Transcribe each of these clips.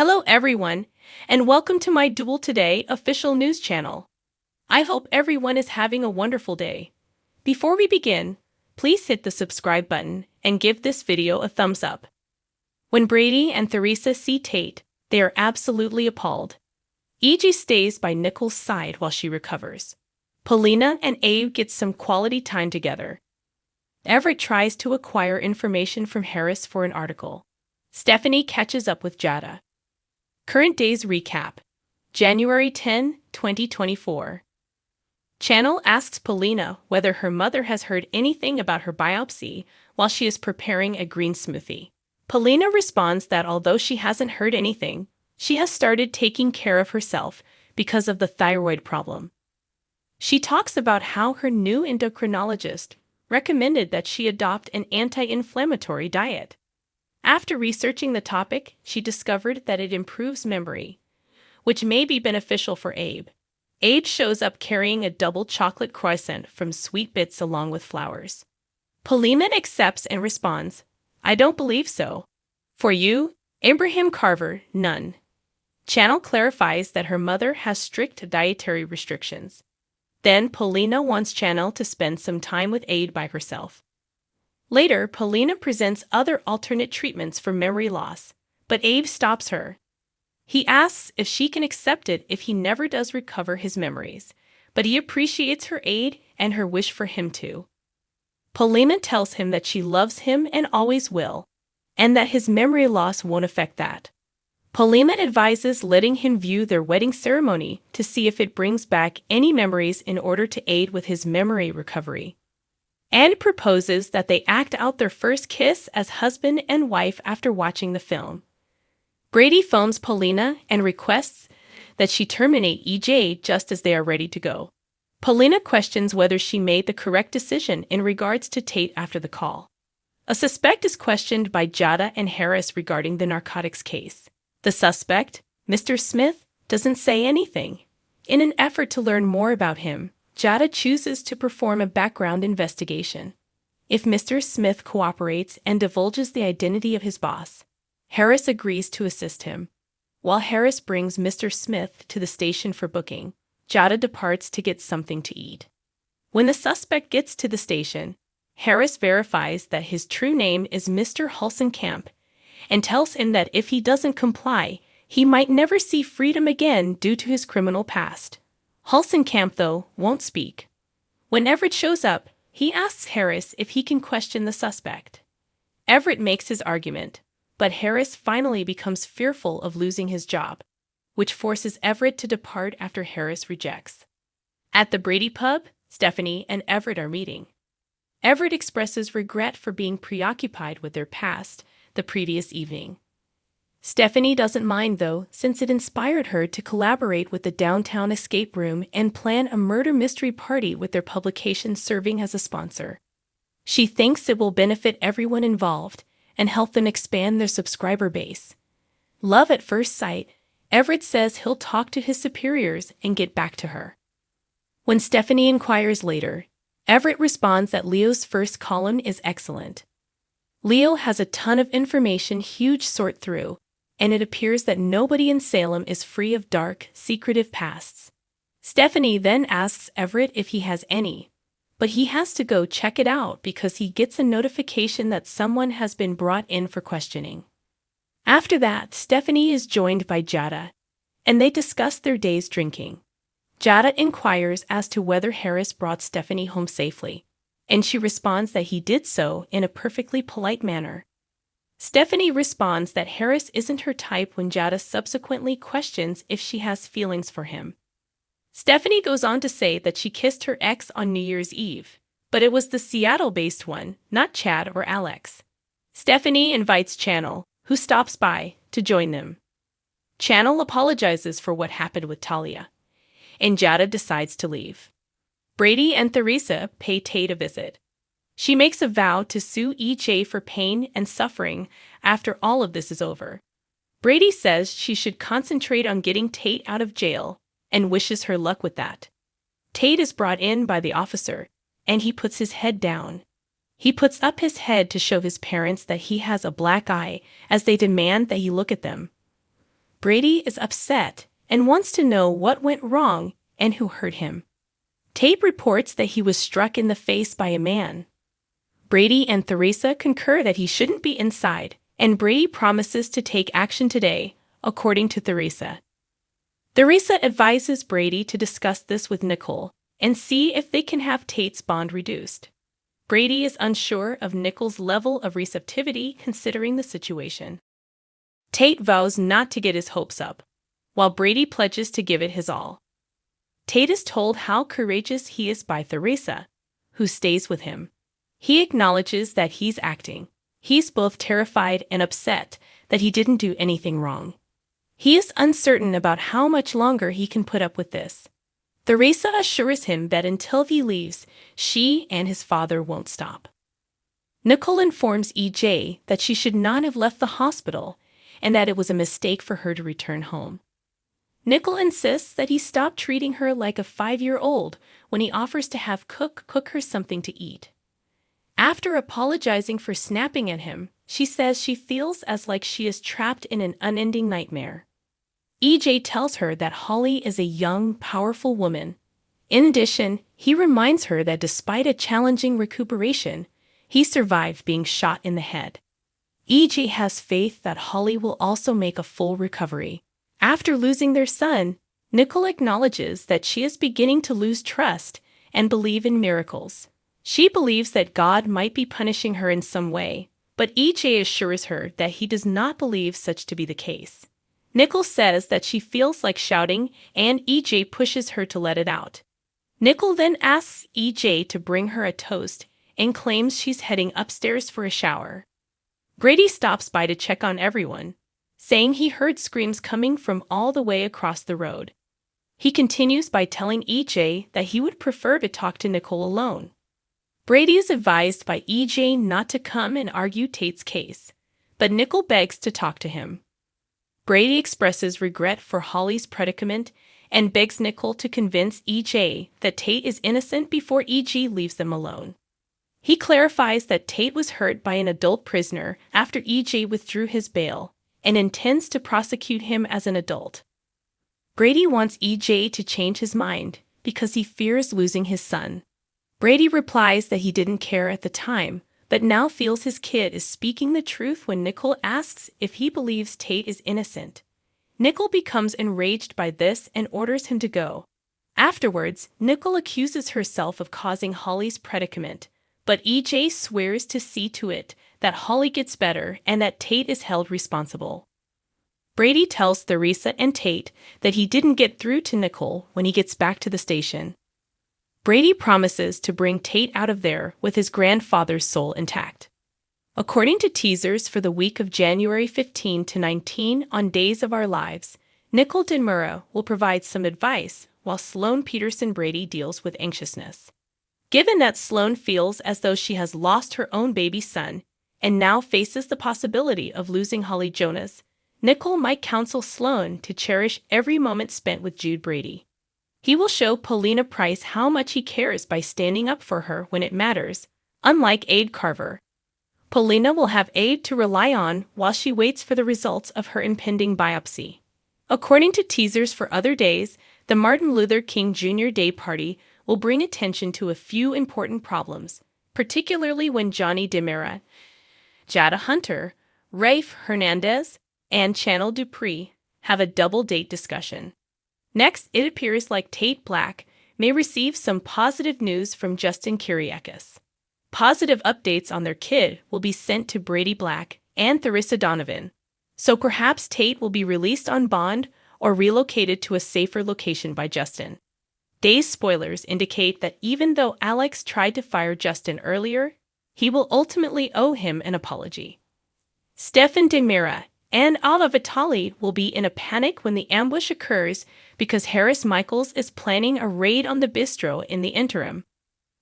Hello everyone, and welcome to my Duel Today official news channel. I hope everyone is having a wonderful day. Before we begin, please hit the subscribe button and give this video a thumbs up. When Braddy and Theresa see Tate, they are absolutely appalled. EG stays by Nicole's side while she recovers. Paulina and Abe get some quality time together. Everett tries to acquire information from Harris for an article. Stephanie catches up with Jada. Current days recap. January 10, 2024. Channel asks Paulina whether her mother has heard anything about her biopsy while she is preparing a green smoothie. Paulina responds that although she hasn't heard anything, she has started taking care of herself because of the thyroid problem. She talks about how her new endocrinologist recommended that she adopt an anti-inflammatory diet. After researching the topic, she discovered that it improves memory, which may be beneficial for Abe. Abe shows up carrying a double chocolate croissant from Sweet Bits along with flowers. Paulina accepts and responds, "I don't believe so. For you, Abraham Carver, none." Channel clarifies that her mother has strict dietary restrictions. Then Paulina wants Channel to spend some time with Abe by herself. Later, Paulina presents other alternate treatments for memory loss, but Abe stops her. He asks if she can accept it if he never does recover his memories, but he appreciates her aid and her wish for him to. Paulina tells him that she loves him and always will, and that his memory loss won't affect that. Paulina advises letting him view their wedding ceremony to see if it brings back any memories in order to aid with his memory recovery. And proposes that they act out their first kiss as husband and wife after watching the film. Braddy phones Paulina and requests that she terminate EJ just as they are ready to go. Paulina questions whether she made the correct decision in regards to Tate after the call. A suspect is questioned by Jada and Harris regarding the narcotics case. The suspect, Mr. Smith, doesn't say anything. In an effort to learn more about him, Jada chooses to perform a background investigation. If Mr. Smith cooperates and divulges the identity of his boss, Harris agrees to assist him. While Harris brings Mr. Smith to the station for booking, Jada departs to get something to eat. When the suspect gets to the station, Harris verifies that his true name is Mr. Hulsenkamp and tells him that if he doesn't comply, he might never see freedom again due to his criminal past. Hulsenkamp, though, won't speak. When Everett shows up, he asks Harris if he can question the suspect. Everett makes his argument, but Harris finally becomes fearful of losing his job, which forces Everett to depart after Harris rejects. At the Braddy pub, Stephanie and Everett are meeting. Everett expresses regret for being preoccupied with their past the previous evening. Stephanie doesn't mind, though, since it inspired her to collaborate with the Downtown Escape Room and plan a murder mystery party with their publication serving as a sponsor. She thinks it will benefit everyone involved and help them expand their subscriber base. Love at first sight, Everett says he'll talk to his superiors and get back to her. When Stephanie inquires later, Everett responds that Leo's first column is excellent. Leo has a ton of information huge sort through, and it appears that nobody in Salem is free of dark, secretive pasts. Stephanie then asks Everett if he has any, but he has to go check it out because he gets a notification that someone has been brought in for questioning. After that, Stephanie is joined by Jada, and they discuss their day's drinking. Jada inquires as to whether Harris brought Stephanie home safely, and she responds that he did so in a perfectly polite manner. Stephanie responds that Harris isn't her type when Jada subsequently questions if she has feelings for him. Stephanie goes on to say that she kissed her ex on New Year's Eve, but it was the Seattle-based one, not Chad or Alex. Stephanie invites Channel, who stops by, to join them. Channel apologizes for what happened with Talia, and Jada decides to leave. Braddy and Theresa pay Tate a visit. She makes a vow to sue EJ for pain and suffering after all of this is over. Braddy says she should concentrate on getting Tate out of jail and wishes her luck with that. Tate is brought in by the officer, and he puts his head down. He puts up his head to show his parents that he has a black eye as they demand that he look at them. Braddy is upset and wants to know what went wrong and who hurt him. Tate reports that he was struck in the face by a man. Braddy and Theresa concur that he shouldn't be inside, and Braddy promises to take action today, according to Theresa. Theresa advises Braddy to discuss this with Nicole and see if they can have Tate's bond reduced. Braddy is unsure of Nicole's level of receptivity considering the situation. Tate vows not to get his hopes up, while Braddy pledges to give it his all. Tate is told how courageous he is by Theresa, who stays with him. He acknowledges that he's acting. He's both terrified and upset that he didn't do anything wrong. He is uncertain about how much longer he can put up with this. Theresa assures him that until he leaves, she and his father won't stop. Nicole informs EJ that she should not have left the hospital and that it was a mistake for her to return home. Nicole insists that he stop treating her like a 5-year-old when he offers to have cook her something to eat. After apologizing for snapping at him, she says she feels as like she is trapped in an unending nightmare. EJ tells her that Holly is a young, powerful woman. In addition, he reminds her that despite a challenging recuperation, he survived being shot in the head. EJ has faith that Holly will also make a full recovery. After losing their son, Nicole acknowledges that she is beginning to lose trust and believe in miracles. She believes that God might be punishing her in some way, but EJ assures her that he does not believe such to be the case. Nicole says that she feels like shouting, and EJ pushes her to let it out. Nicole then asks EJ to bring her a toast and claims she's heading upstairs for a shower. Braddy stops by to check on everyone, saying he heard screams coming from all the way across the road. He continues by telling EJ that he would prefer to talk to Nicole alone. Braddy is advised by EJ not to come and argue Tate's case, but Nicole begs to talk to him. Braddy expresses regret for Holly's predicament and begs Nicole to convince EJ that Tate is innocent before EJ leaves them alone. He clarifies that Tate was hurt by an adult prisoner after EJ withdrew his bail and intends to prosecute him as an adult. Braddy wants EJ to change his mind because he fears losing his son. Braddy replies that he didn't care at the time, but now feels his kid is speaking the truth when Nicole asks if he believes Tate is innocent. Nicole becomes enraged by this and orders him to go. Afterwards, Nicole accuses herself of causing Holly's predicament, but EJ swears to see to it that Holly gets better and that Tate is held responsible. Braddy tells Theresa and Tate that he didn't get through to Nicole when he gets back to the station. Braddy promises to bring Tate out of there with his grandfather's soul intact. According to teasers for the week of January 15 to 19 on Days of Our Lives, Nicole Denmura will provide some advice while Sloane Peterson Braddy deals with anxiousness. Given that Sloane feels as though she has lost her own baby son and now faces the possibility of losing Holly Jonas, Nicole might counsel Sloane to cherish every moment spent with Jude Braddy. He will show Paulina Price how much he cares by standing up for her when it matters, unlike Aide Carver. Paulina will have Aide to rely on while she waits for the results of her impending biopsy. According to teasers for other days, the Martin Luther King Jr. Day Party will bring attention to a few important problems, particularly when Johnny DeMera, Jada Hunter, Rafe Hernandez, and Chanel Dupree have a double-date discussion. Next, it appears like Tate Black may receive some positive news from Justin Kiriakis. Positive updates on their kid will be sent to Braddy Black and Theresa Donovan, so perhaps Tate will be released on bond or relocated to a safer location by Justin. Days spoilers indicate that even though Alex tried to fire Justin earlier, he will ultimately owe him an apology. Stefan DeMira and Alva Vitali will be in a panic when the ambush occurs because Harris Michaels is planning a raid on the bistro in the interim.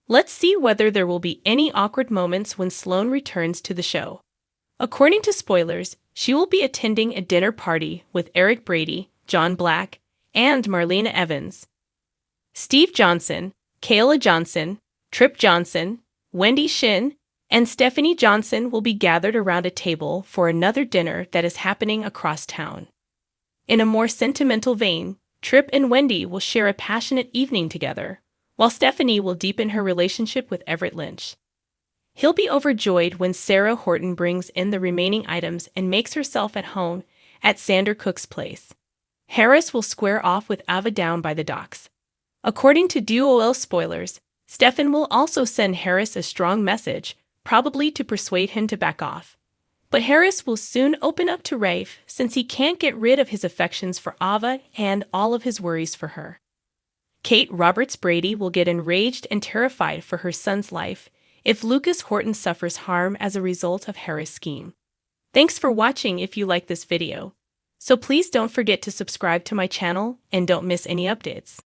Let's see whether there will be any awkward moments when Sloane returns to the show. According to spoilers, she will be attending a dinner party with Eric Braddy, John Black, and Marlena Evans. Steve Johnson, Kayla Johnson, Trip Johnson, Wendy Shin, and Stephanie Johnson will be gathered around a table for another dinner that is happening across town. In a more sentimental vein, Trip and Wendy will share a passionate evening together, while Stephanie will deepen her relationship with Everett Lynch. He'll be overjoyed when Sarah Horton brings in the remaining items and makes herself at home at Sander Cook's place. Harris will square off with Ava down by the docks. According to DOL spoilers, Stefan will also send Harris a strong message, probably to persuade him to back off. But Harris will soon open up to Rafe since he can't get rid of his affections for Ava and all of his worries for her. Kate Roberts Braddy will get enraged and terrified for her son's life if Lucas Horton suffers harm as a result of Harris' scheme. Thanks for watching if you like this video. So please don't forget to subscribe to my channel and don't miss any updates.